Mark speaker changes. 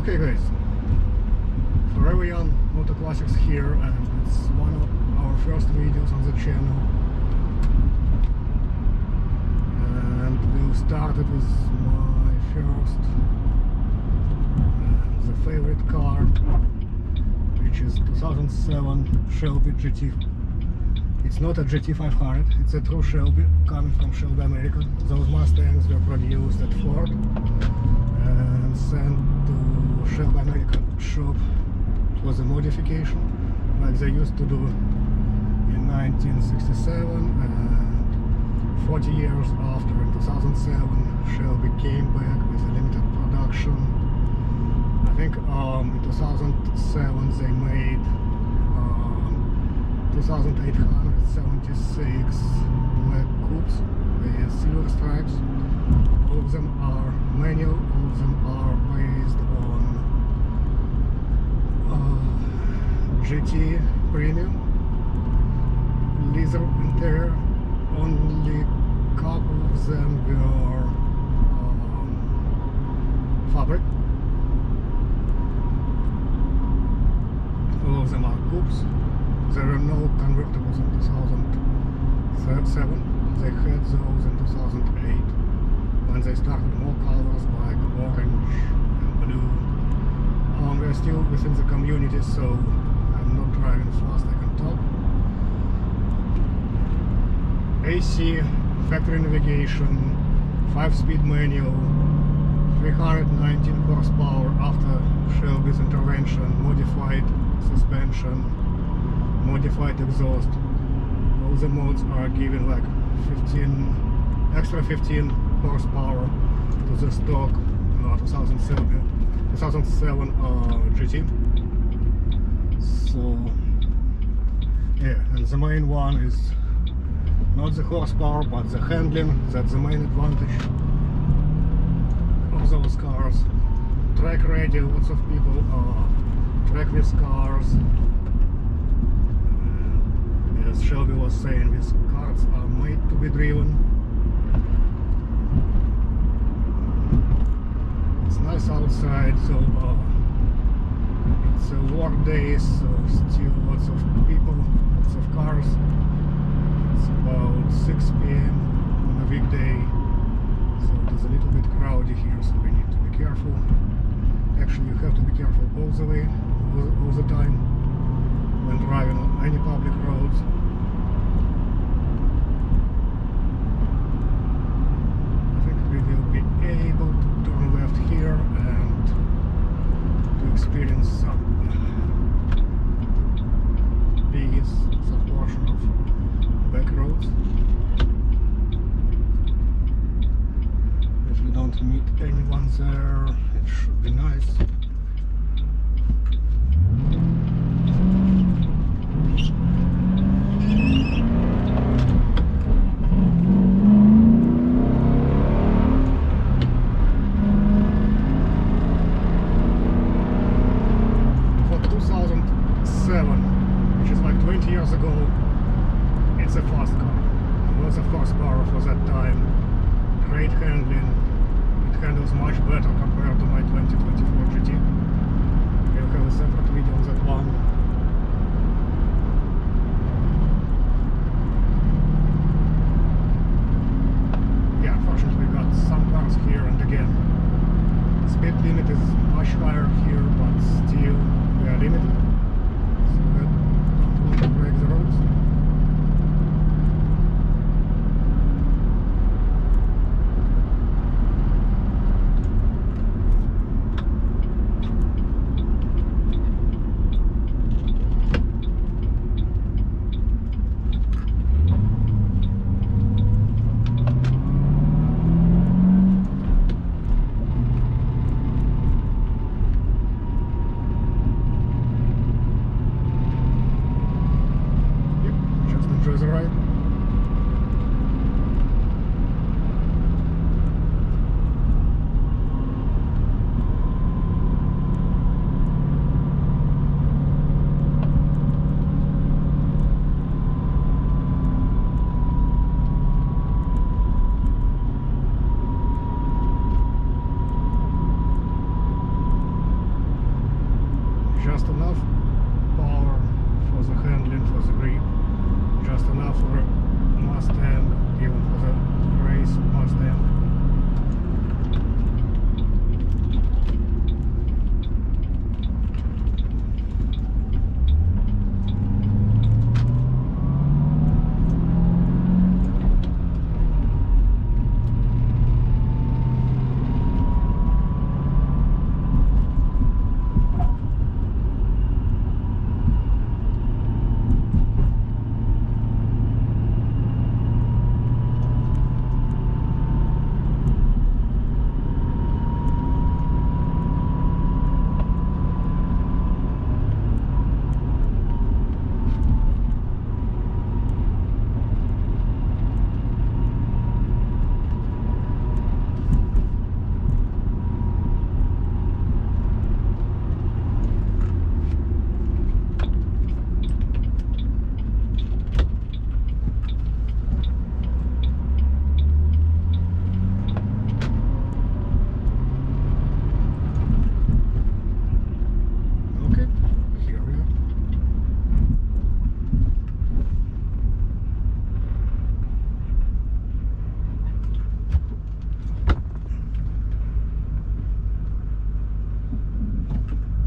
Speaker 1: Okay guys, forever young Moto Classics here, and it's one of our first videos on the channel, and we'll start it with my first the favorite car, which is 2007 Shelby GT. It's not a GT500, it's a true Shelby coming from Shelby America. Those Mustangs were produced at Ford and sent to Shelby America shop for the modification, like they used to do in 1967, and 40 years after, in 2007, Shelby came back with a limited production. I think in 2007 they made 2,876 black coupes with silver stripes. All of them are manual, all of them are based on GT premium leather interior. Only couple of them were fabric. All of them are coupes. There were no convertibles in 2007. They had those in 2008 when they started more colors like orange and blue. We're still within the community, so I'm not driving fast, I can talk. AC, factory navigation, 5-speed manual, 319 horsepower after Shelby's intervention, modified suspension, modified exhaust. All the mods are giving like 15 horsepower to the stock 2007 GT. So yeah, and the main one is not the horsepower but the handling. That's the main advantage of those cars. Track ready, lots of people are trackless cars. As Shelby was saying, these cars are made to be driven. It's nice outside, so it's a work day, so still lots of people, lots of cars. It's about 6 p.m. on a weekday, so it is a little bit crowded here, so we need to be careful. Actually, you have to be careful all the way, all the time, when driving on any public roads. I think we will be able to turn left here and to experience some portion of back roads. If we don't meet anyone there, it should be nice. For 2007, which is like 20 years ago, it's a fast car. Lots of horsepower for that time. Great handling. It handles much better compared to my 2024 GT. We'll have a separate video on that one. Yeah, unfortunately we got some cars here, and again, speed limit is much higher here, but still we are limited. So